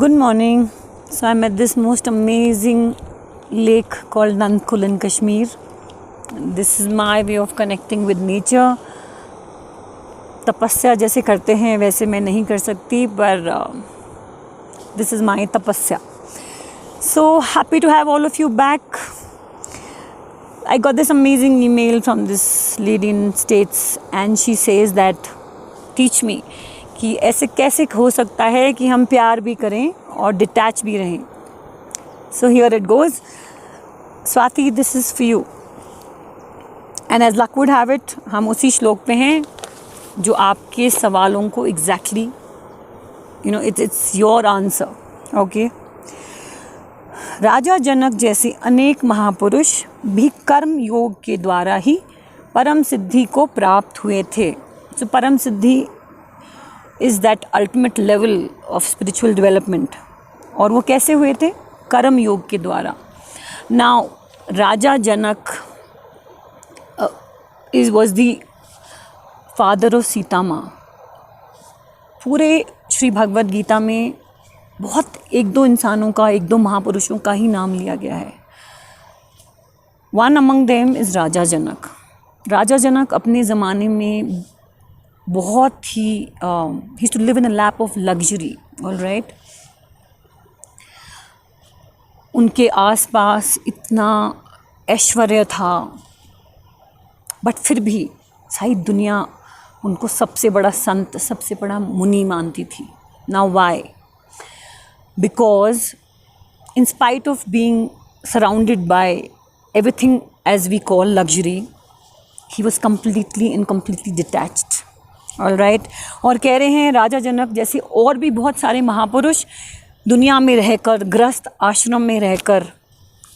Good morning. So I'm at this most amazing lake called Nandkul in Kashmir. This is my way of connecting with nature. तपस्या जैसे करते हैं वैसे मैं नहीं कर सकती, पर this is my tapasya. So happy to have all of you back. I got this amazing email from this lady in States and she says that teach me कि ऐसे कैसे हो सकता है कि हम प्यार भी करें और डिटैच भी रहें. So here it goes. Swati, this is for you. And as luck would have it, हम उसी श्लोक पे हैं जो आपके सवालों को exactly, it's your answer. Okay. राजा जनक जैसे अनेक महापुरुष भी कर्म योग के द्वारा ही परम सिद्धि को प्राप्त हुए थे. So परम सिद्धि is that ultimate level of spiritual development. और वो कैसे हुए थे? कर्म योग के द्वारा. Now Raja Janak was the father of Sita माँ. पूरे श्री भगवत गीता में बहुत एक दो इंसानों का, एक दो महापुरुषों का ही नाम लिया गया है. One among them is राजा जनक. राजा जनक अपने ज़माने में बहुत ही he used to live in a lap of luxury, all right. उनके आसपास इतना ऐश्वर्य था, बट फिर भी सारी दुनिया उनको सबसे बड़ा संत, सबसे बड़ा मुनि मानती थी. Now why? Because in spite of being surrounded by everything as we call luxury, he was completely and completely detached. All right. और कह रहे हैं राजा जनक जैसे और भी बहुत सारे महापुरुष दुनिया में रहकर, गृहस्थ आश्रम में रहकर,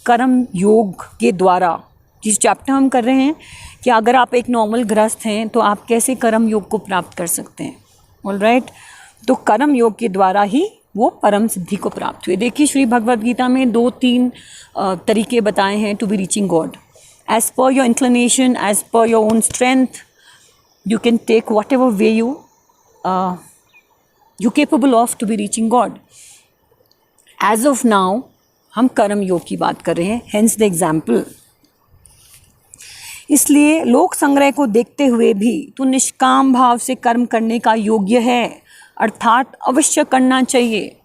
कर्म योग के द्वारा, जिस चैप्टर हम कर रहे हैं कि अगर आप एक नॉर्मल गृहस्थ हैं तो आप कैसे कर्म योग को प्राप्त कर सकते हैं. All right. तो कर्म योग के द्वारा ही वो परम सिद्धि को प्राप्त हुए. देखिए श्री भगवद गीता में 2-3 तरीके बताए हैं to be reaching God. As per your inclination, as per your own strength, you can take whatever way you're capable of to be reaching God. As of now, हम कर्म योग की बात कर रहे हैं, hence the example. इसलिए लोक संग्रह को देखते हुए भी तू निष्काम भाव से कर्म करने का योग्य है, अर्थात अवश्य करना चाहिए.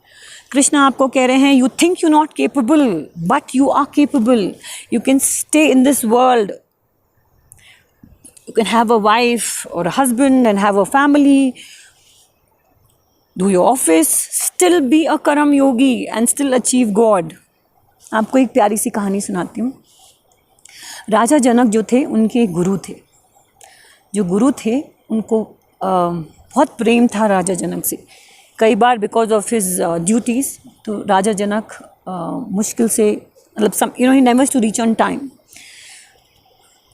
कृष्ण आपको कह रहे हैं you think you're not capable, but you are capable. You can stay in this world. You can have a wife or a husband and have a family, do your office, still be a karam yogi and still achieve God. आपको एक प्यारी सी कहानी सुनाती हूँ. राजा जनक जो थे उनके गुरु थे. जो गुरु थे उनको बहुत प्रेम था राजा जनक से. कई बार बिकॉज ऑफ हिज ड्यूटीज़ तो राजा जनक मुश्किल से मतलब he never used to reach on time.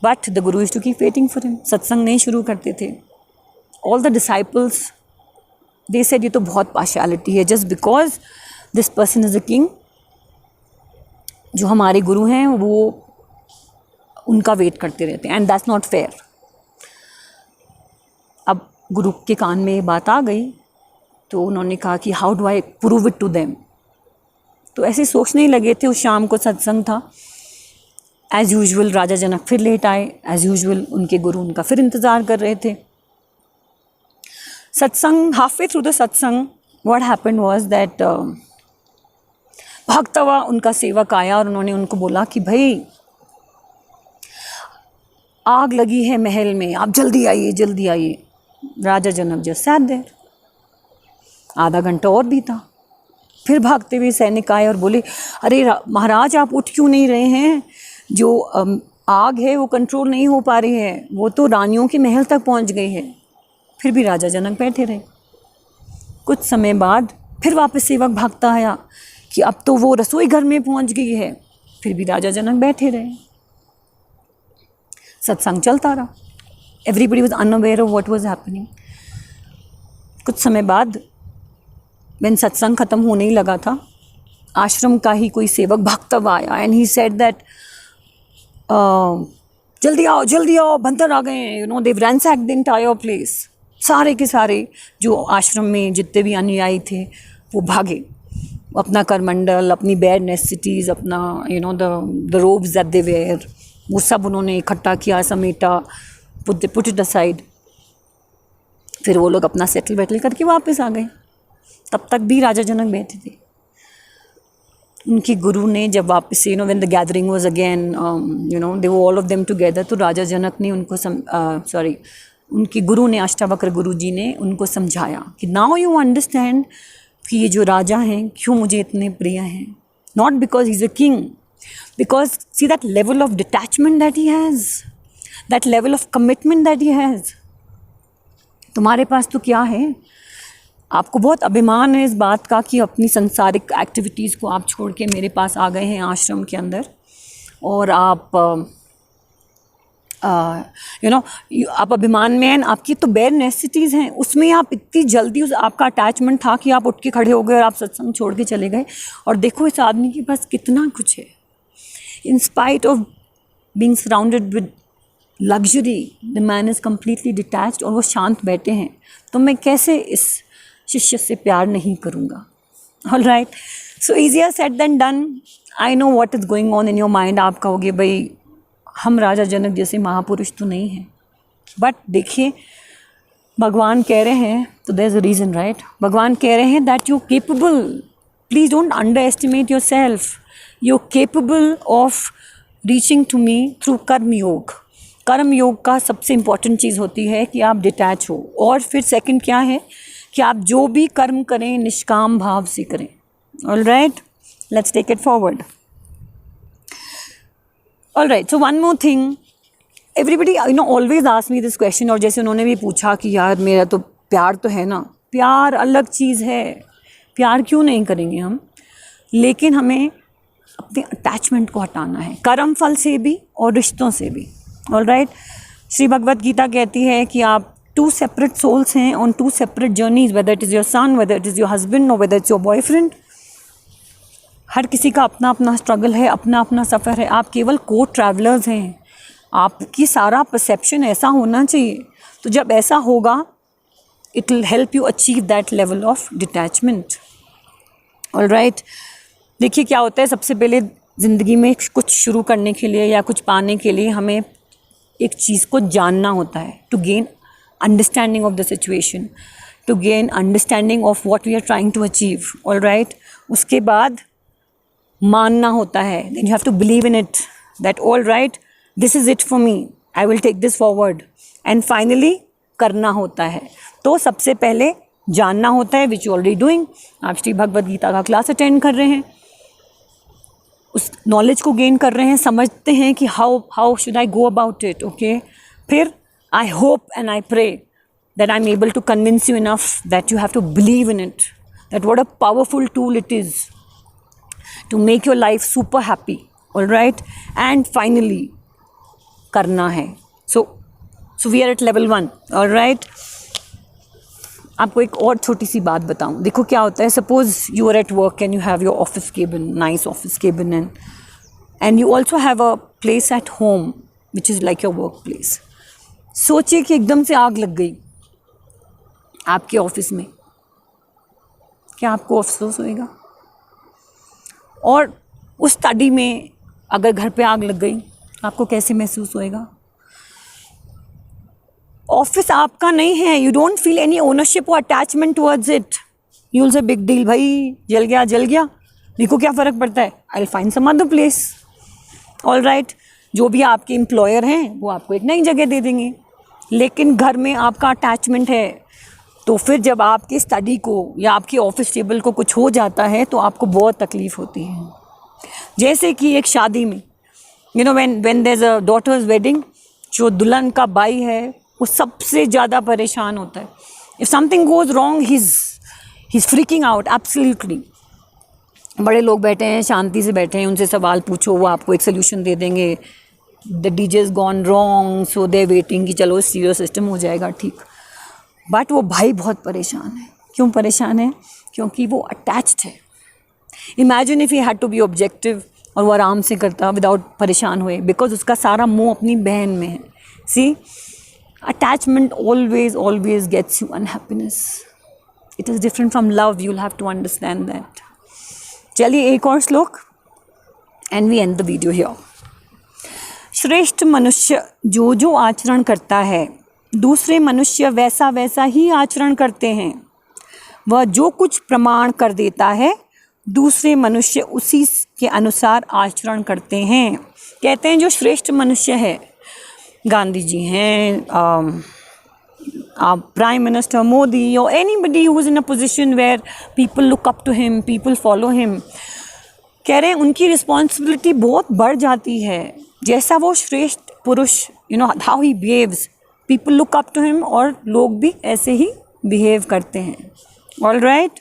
But the Guru used to keep waiting for him. सत्संग नहीं शुरू करते थे. All the disciples, they said ये तो बहुत partiality है. Just because this person is a king, जो हमारे गुरु हैं वो उनका वेट करते रहते हैं. And that's not fair. अब गुरु के कान में ये बात आ गई तो उन्होंने कहा कि how do I prove it to them. तो ऐसे सोचने ही लगे थे. उस शाम को सत्संग था. एज़ यूजुअल राजा जनक फिर लेट आए. एज़ यूजुअल उनके गुरु उनका फिर इंतज़ार कर रहे थे. सत्संग हाफवे थ्रू द सत्संग व्हाट हैपेंड वाज दैट भागता हुआ उनका सेवक आया और उन्होंने उनको बोला कि भाई आग लगी है महल में, आप जल्दी आइए, जल्दी आइए. राजा जनक जस्ट सैट देयर. आधा घंटा और बीता. फिर भागते हुए सैनिक आए और बोले अरे महाराज आप उठ क्यों नहीं रहे हैं? जो आग है वो कंट्रोल नहीं हो पा रही है, वो तो रानियों के महल तक पहुंच गई है. फिर भी राजा जनक बैठे रहे. कुछ समय बाद फिर वापस सेवक भागता आया कि अब तो वो रसोई घर में पहुंच गई है. फिर भी राजा जनक बैठे रहे. सत्संग चलता रहा. Everybody was unaware of what was happening. कुछ समय बाद व्हेन सत्संग ख़त्म होने ही लगा था, आश्रम का ही कोई सेवक भागता हुआ आया एंड ही सेड दैट जल्दी आओ बंदर आ गए हैं. देव रैंसैक्ड द एंटायर प्लेस. सारे के सारे जो आश्रम में जितने भी अनुयायी थे वो भागे. अपना करमंडल, अपनी बेयर नेसेसिटीज़, अपना the robes that they wear, वो सब उन्होंने इकट्ठा किया, समेटा, पुट इट असाइड। फिर वो लोग अपना सेटल वेटल करके वापस आ गए। तब तक भी राजा जनक बैठे थे। उनकी गुरु ने जब वापस से when the gathering was again they were all of them together, तो राजा जनक ने उनको उनकी गुरु ने, अष्टावक्र गुरु जी ने उनको समझाया कि नाउ यू अंडरस्टैंड कि ये जो राजा हैं क्यों मुझे इतने प्रिय हैं। Not because he is a king, because see that level of detachment that he has, that level of commitment that he has. तुम्हारे पास तो क्या है? आपको बहुत अभिमान है इस बात का कि अपनी संसारिक एक्टिविटीज़ को आप छोड़ के मेरे पास आ गए हैं आश्रम के अंदर, और आप आप अभिमान में हैं। आपकी तो बेयर नेसेसिटीज़ हैं, उसमें आप इतनी जल्दी आपका अटैचमेंट था कि आप उठ के खड़े हो गए और आप सत्संग छोड़ के चले गए। और देखो इस आदमी के पास कितना कुछ है। In spite of being surrounded with luxury, the man is completely detached, और वो शांत बैठे हैं। तो मैं कैसे इस शिष्य से प्यार नहीं करूँगा? All right, so easier said than done. I know what is going on in your mind. आप कहोगे भाई हम राजा जनक जैसे महापुरुष तो नहीं हैं, बट देखिए भगवान कह रहे हैं, तो there is a reason, right? भगवान कह रहे हैं that you capable, please don't underestimate yourself, you capable of reaching to me through karma yoga. कर्म योग का सबसे इम्पॉर्टेंट चीज़ होती है कि आप डिटैच हो, और फिर सेकंड क्या है कि आप जो भी कर्म करें निष्काम भाव से करें। All right, let's take it forward. All right, so one more thing, everybody always ask me this question, और जैसे उन्होंने भी पूछा कि यार मेरा तो प्यार तो है ना, प्यार अलग चीज़ है, प्यार क्यों नहीं करेंगे हम, लेकिन हमें अपने अटैचमेंट को हटाना है, कर्म फल से भी और रिश्तों से भी। ऑल राइट, श्री भगवत गीता कहती है कि आप टू सेपरेट सोल्स हैं on two separate journeys, whether it is your son, whether it is your husband, और वेदर इट्स योर बॉयफ्रेंड। हर किसी का अपना अपना स्ट्रगल है, अपना अपना सफ़र है। आप केवल को ट्रैवलर्स हैं। आपकी सारा परसेप्शन ऐसा होना चाहिए, तो जब ऐसा होगा it will help you achieve that level of detachment. All right, देखिए क्या होता है, सबसे पहले ज़िंदगी में कुछ शुरू करने के लिए या कुछ पाने के लिए हमें एक चीज़ को जानना होता है, to gain understanding of the situation, to gain understanding of what we are trying to achieve. All right, उसके बाद मानना होता है, then you have to believe in it that all right this is it for me, I will take this forward, and finally करना होता है। तो सबसे पहले जानना होता है, विच यू ऑलरेडी डूइंग। आप श्री भगवद गीता का क्लास अटेंड कर रहे हैं, उस नॉलेज को गेन कर रहे हैं, समझते हैं कि how should I go about it. Okay, फिर I hope and I pray that I am able to convince you enough that you have to believe in it, that what a powerful tool it is to make your life super happy. All right, and finally करना है। so we are at level 1. all right, आपको एक और छोटी सी बात बताऊं। देखो क्या होता है, suppose you are at work and you have your office cabin, nice office cabin, and you also have a place at home which is like your work place. सोचिए कि एकदम से आग लग गई आपके ऑफिस में, क्या आपको अफसोस होएगा? और उस स्टडी में अगर घर पे आग लग गई, आपको कैसे महसूस होएगा? ऑफिस आपका नहीं है, you don't feel any ownership और attachment towards it. You will say big deal, भाई जल गया जल गया, मेरे को क्या फ़र्क पड़ता है, I will find some other place. All right, जो भी आपके एम्प्लॉयर हैं वो आपको एक नई जगह दे देंगे, लेकिन घर में आपका अटैचमेंट है। तो फिर जब आपकी स्टडी को या आपकी ऑफिस टेबल को कुछ हो जाता है तो आपको बहुत तकलीफ़ होती है। जैसे कि एक शादी में when there is a daughter's wedding, जो दुल्हन का भाई है वो सबसे ज़्यादा परेशान होता है। If something goes wrong he is freaking out absolutely. बड़े लोग बैठे हैं, शांति से बैठे हैं, उनसे सवाल पूछो, वो आपको एक सोल्यूशन दे देंगे। The DJ is gone wrong, so they waiting कि चलो स्टीरियो सिस्टम हो जाएगा ठीक। बट वो भाई बहुत परेशान है। क्यों परेशान है? क्योंकि वो अटैच्ड है। Imagine if he had to be objective, और वो आराम से करता विदाउट परेशान हुए, बिकॉज उसका सारा मोह अपनी बहन में है। See, attachment always gets you unhappiness. It is different from love, you will have to understand that. चलिए एक और श्लोक and we end the video here. श्रेष्ठ मनुष्य जो जो आचरण करता है दूसरे मनुष्य वैसा वैसा ही आचरण करते हैं। वह जो कुछ प्रमाण कर देता है दूसरे मनुष्य उसी के अनुसार आचरण करते हैं। कहते हैं जो श्रेष्ठ मनुष्य है, गांधी जी हैं, प्राइम मिनिस्टर मोदी और anybody who is in a position where people look up to him, people follow him, कह रहे हैं उनकी रिस्पॉन्सिबिलिटी बहुत बढ़ जाती है। जैसा वो श्रेष्ठ पुरुष, you know how he behaves, people look up to him और लोग भी ऐसे ही बिहेव करते हैं। ऑल राइट,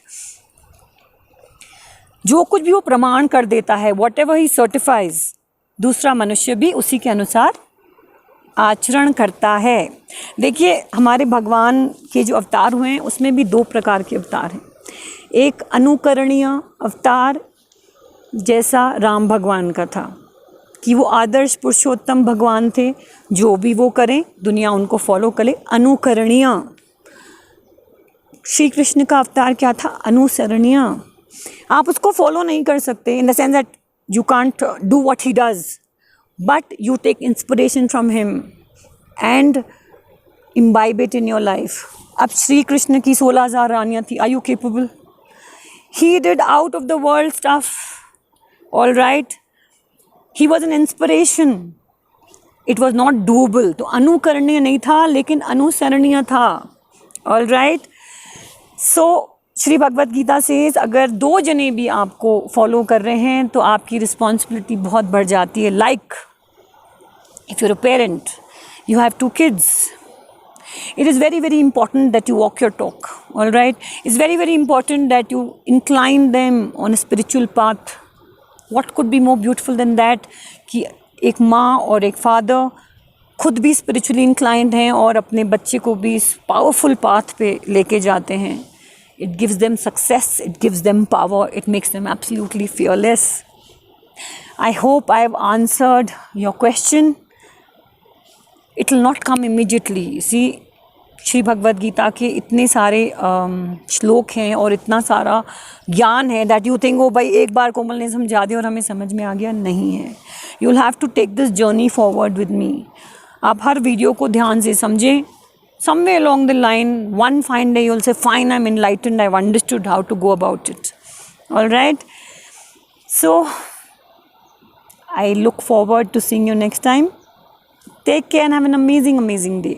जो कुछ भी वो प्रमाण कर देता है, वॉट एवर ही सर्टिफाइज, दूसरा मनुष्य भी उसी के अनुसार आचरण करता है। देखिए हमारे भगवान के जो अवतार हुए हैं उसमें भी दो प्रकार के अवतार हैं। एक अनुकरणीय अवतार जैसा राम भगवान का था कि वो आदर्श पुरुषोत्तम भगवान थे, जो भी वो करें दुनिया उनको फॉलो करे। अनुकरणीय श्री कृष्ण का अवतार क्या था? अनुसरणीय। आप उसको फॉलो नहीं कर सकते in the sense that you can't do what he does, but you take inspiration from him and imbibe it in your life. अब श्री कृष्ण की 16,000 रानियाँ थी, are you capable? He did out of the world stuff, all right, he was an inspiration, it was not doable. तो अनुकरणीय नहीं था लेकिन अनुसरणीय था। All right, so Shri Bhagavad Gita से अगर दो जने भी आपको फॉलो कर रहे हैं तो आपकी रिस्पॉन्सिबिलिटी बहुत बढ़ जाती है। Like if you're a parent, you have 2 kids, it is very very important that you walk your talk, all right? It's very very important that you incline them on a spiritual path. What could be more beautiful than that कि एक माँ और एक father खुद भी spiritually inclined हैं और अपने बच्चे को भी इस powerful path पे लेके जाते हैं। It gives them success, it gives them power, it makes them absolutely fearless. I hope I have answered your question. It will not come immediately. See, Shri Bhagavad Gita के इतने सारे श्लोक हैं और इतना सारा ज्ञान है दैट यू थिंक ओ भाई एक बार कोमल ने समझा दिया और हमें समझ में आ गया। नहीं है, you will have to take this journey forward with me. आप हर वीडियो को ध्यान से समझें। Somewhere along the line, one fine day you'll say, fine, I'm enlightened, I've understood how to go about it. All right? So, I look forward to seeing you next time. Take care and have an amazing, amazing day.